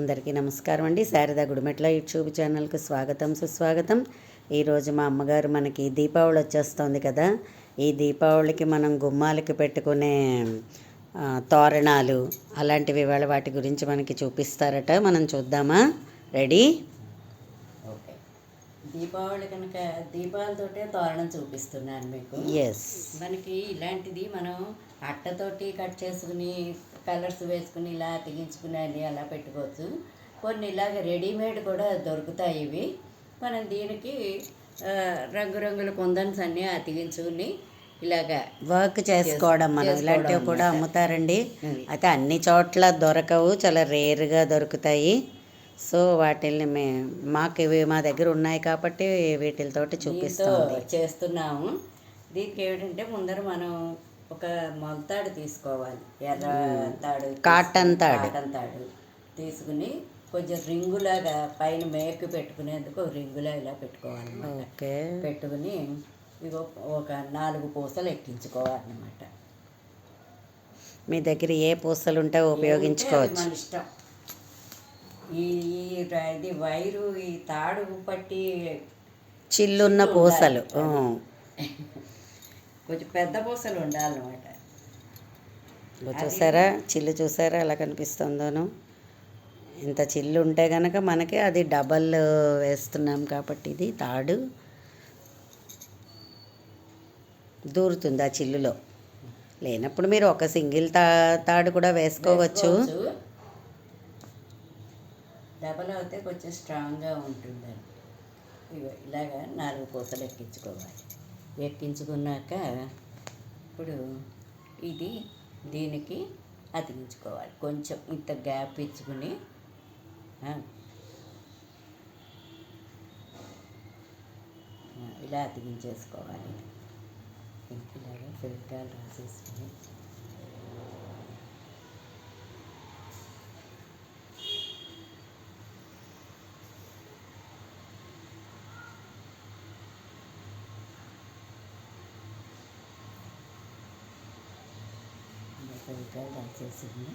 అందరికీ నమస్కారం అండి. శారదా గుడిమెట్ల యూట్యూబ్ ఛానల్కి స్వాగతం సుస్వాగతం. ఈరోజు మా అమ్మగారు మనకి దీపావళి వచ్చేస్తుంది కదా, ఈ దీపావళికి మనం గుమ్మాలకి పెట్టుకునే తోరణాలు అలాంటివి ఇవాళ వాటి గురించి మనకి చూపిస్తారట. మనం చూద్దామా? రెడీ? ఓకే. దీపావళి కనుక దీపాలతోటే తోరణం చూపిస్తున్నాను మీకు. ఎస్. మనకి ఇలాంటిది మనం అట్టతోటి కట్ చేసుకుని కలర్స్ వేసుకుని ఇలా అతికించుకుని అని అలా పెట్టుకోవచ్చు. కొన్ని ఇలాగ రెడీమేడ్ కూడా దొరుకుతాయి ఇవి. మనం దీనికి రంగురంగుల కుందన్స్ అన్నీ అతికించుకుని ఇలాగా వర్క్ చేసుకోవడం. మనం ఇలాంటివి కూడా అమ్ముతారండి. అయితే అన్ని చోట్ల దొరకవు, చాలా రేర్గా దొరుకుతాయి. సో వాటిల్ని మాకు ఇవి మా దగ్గర ఉన్నాయి కాబట్టి వీటితోటి చూపిస్తాము, చేస్తున్నాము. దీనికి ఏమిటంటే ముందర మనం ఒక మొలతాడు తీసుకోవాలి, ఎర్ర తాడు, కాటన్ తాడు తీసుకుని కొంచెం రింగులాగా పైన మేకు పెట్టుకునేందుకు రింగులా ఇలా పెట్టుకోవాలి. ఓకే. పెట్టుకుని ఇగో ఒక 4 పూసలు ఎక్కించుకోవాలన్నమాట. మీ దగ్గర ఏ పూసలు ఉంటే ఉపయోగించుకోవచ్చు, మన ఇష్టం. ఇది వైరు ఈ తాడు పట్టి చిల్లున్న పూసలు, కొంచెం పెద్ద పూసలు ఉండాలన్నమాట. చూసారా చిల్లు, చూసారా ఎలా కనిపిస్తుందోను. ఇంత చిల్లు ఉంటే కనుక మనకి అది డబల్ వేస్తున్నాం కాబట్టి ఇది తాడు దూరుతుంది ఆ చిల్లులో. లేనప్పుడు మీరు ఒక సింగిల్ తాడు కూడా వేసుకోవచ్చు. డబల్ అయితే కొంచెం స్ట్రాంగ్గా ఉంటుందని ఇలాగా 4 పూసలు ఎక్కించుకోవాలి. ఎక్కించుకున్నాక ఇప్పుడు ఇది దీనికి అతికించుకోవాలి. కొంచెం ఇంత గ్యాప్ ఇచ్చుకుని ఇలా అతికించేసుకోవాలి. ఇలాగా ఫెవికాల్ రాసేసుకుని ఫెవికాల్ రాసేసింది.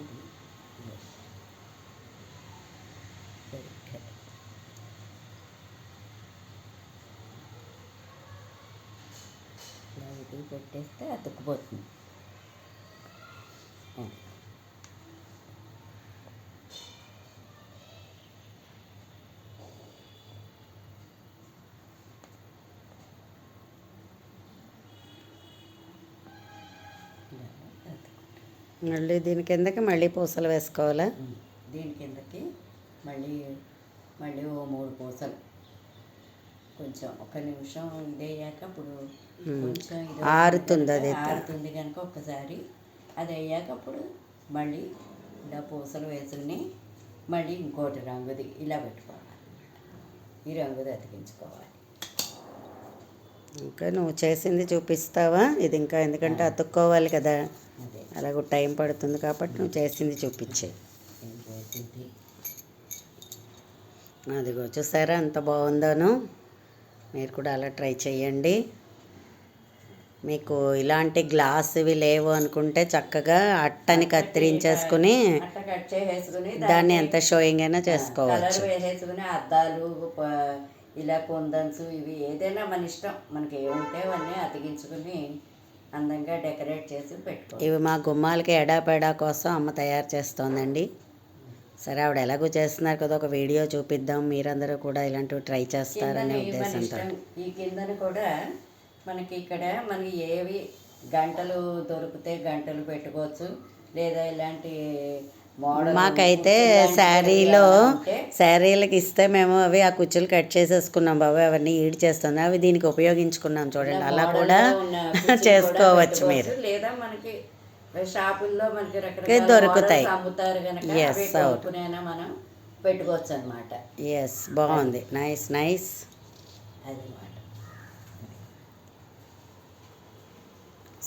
ఇది ఫెవికాల్ ఇలా ఇది పెట్టేస్తే అతుక్కుపోతుంది. మళ్ళీ దీని కిందకి మళ్ళీ పూసలు వేసుకోవాలా? దీని కిందకి మళ్ళీ ఓ 3 పూసలు. కొంచెం 1 నిమిషం ఇదయ్యాక అప్పుడు కొంచెం ఆరుతుంది, అది ఆరుతుంది కనుక ఒక్కసారి అది అయ్యాక అప్పుడు మళ్ళీ ఇలా పూసలు వేసుకుని మళ్ళీ ఇంకోటి రంగుది ఇలా పెట్టుకోవాలి. ఈ రంగుది అతికించుకోవాలి. ఇంకా నువ్వు చేసింది చూపిస్తావా? ఇది ఇంకా ఎందుకంటే అతుక్కోవాలి కదా, అలాగూ టైం పడుతుంది కాబట్టి నువ్వు చేసింది చూపించే. అదిగో చూసారా ఎంత బాగుందోను. మీరు కూడా అలా ట్రై చేయండి. మీకు ఇలాంటి గ్లాసువి లేవు అనుకుంటే చక్కగా అట్టని కత్తిరించేసుకుని దాన్ని ఎంత షోయింగ్ అయినా చేసుకోవచ్చు. వేసేసుకుని అద్దాలు ఇలా కుందన్స్ ఇవి ఏదైనా మన ఇష్టం, మనకి ఏముంటే అవన్నీ అతికించుకుని అందంగా డెకరేట్ చేసి పెట్టుకో. ఇవి మా గుమ్మాలకి ఎడాపెడా కోసం అమ్మ తయారు చేస్తోందండి. సరే, ఆవిడ ఎలాగో చేస్తున్నారు కదా, ఒక వీడియో చూపిద్దాం, మీరందరూ కూడా ఇలాంటివి ట్రై చేస్తారనే ఉద్దేశంతో. ఈ కిందన కూడా మనకి ఇక్కడ మనకి ఏవి గంటలు దొరికితే గంటలు పెట్టుకోవచ్చు, లేదా ఇలాంటి మాకైతే శారీలకి ఇస్తే మేము అవి ఆ కుచ్చులు కట్ చేసేసుకున్నాం బాబు, అవన్నీ ఈడ్ చేస్తుంది, అవి దీనికి ఉపయోగించుకున్నాం. చూడండి, అలా కూడా చేసుకోవచ్చు మీరు. లేదా మనకి షాపుల్లో మనకి రకరకాల దొరుకుతాయి, అమ్ముతారు కనుక మనం పెట్టుకోవచ్చు అనమాట. ఎస్, బాగుంది, నైస్ నైస్. అదనమాట.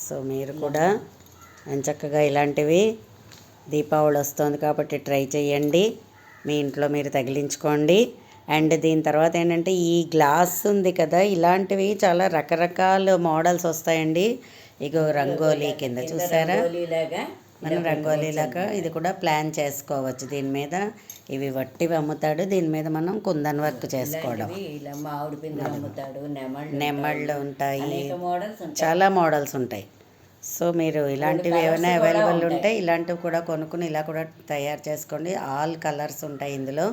సో మీరు కూడా చక్కగా ఇలాంటివి దీపావళి వస్తుంది కాబట్టి ట్రై చేయండి, మీ ఇంట్లో మీరు తగిలించుకోండి. అండ్ దీని తర్వాత ఏంటంటే ఈ గ్లాస్ ఉంది కదా, ఇలాంటివి చాలా రకరకాల మోడల్స్ వస్తాయండి. ఇగో రంగోలీ కింద చూసారా, మనం రంగోలీలాగా ఇది కూడా ప్లాన్ చేసుకోవచ్చు. దీని మీద ఇవి వట్టివి అమ్ముతాడు, దీని మీద మనం కుందన్ వర్క్ చేసుకోవడం. ఇలాంటివి ఇలా మామిడి పిందెలు అమ్ముతాడు, నెమళ్ళు ఉంటాయి, అనేక మోడల్స్ ఉంటాయి. చాలా మోడల్స్ ఉంటాయి. సో మీరు ఇలాంటివి ఏమైనా colours కూడా అవైలబుల్ ఉంటాయి. ఉంటే ఇలాంటివి కూడా కొనుక్కుని ఇలా కూడా తయారు చేసుకోండి. ఆల్ కలర్స్ ఉంటాయి ఇందులో.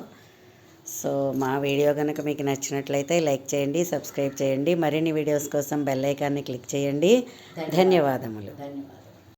సో మా వీడియో కనుక మీకు నచ్చినట్లయితే లైక్ చేయండి, సబ్స్క్రైబ్ చేయండి. మరిన్ని వీడియోస్ కోసం బెల్ ఐకాన్ని క్లిక్ చేయండి. ధన్యవాదములు. ధన్యవాదాలు.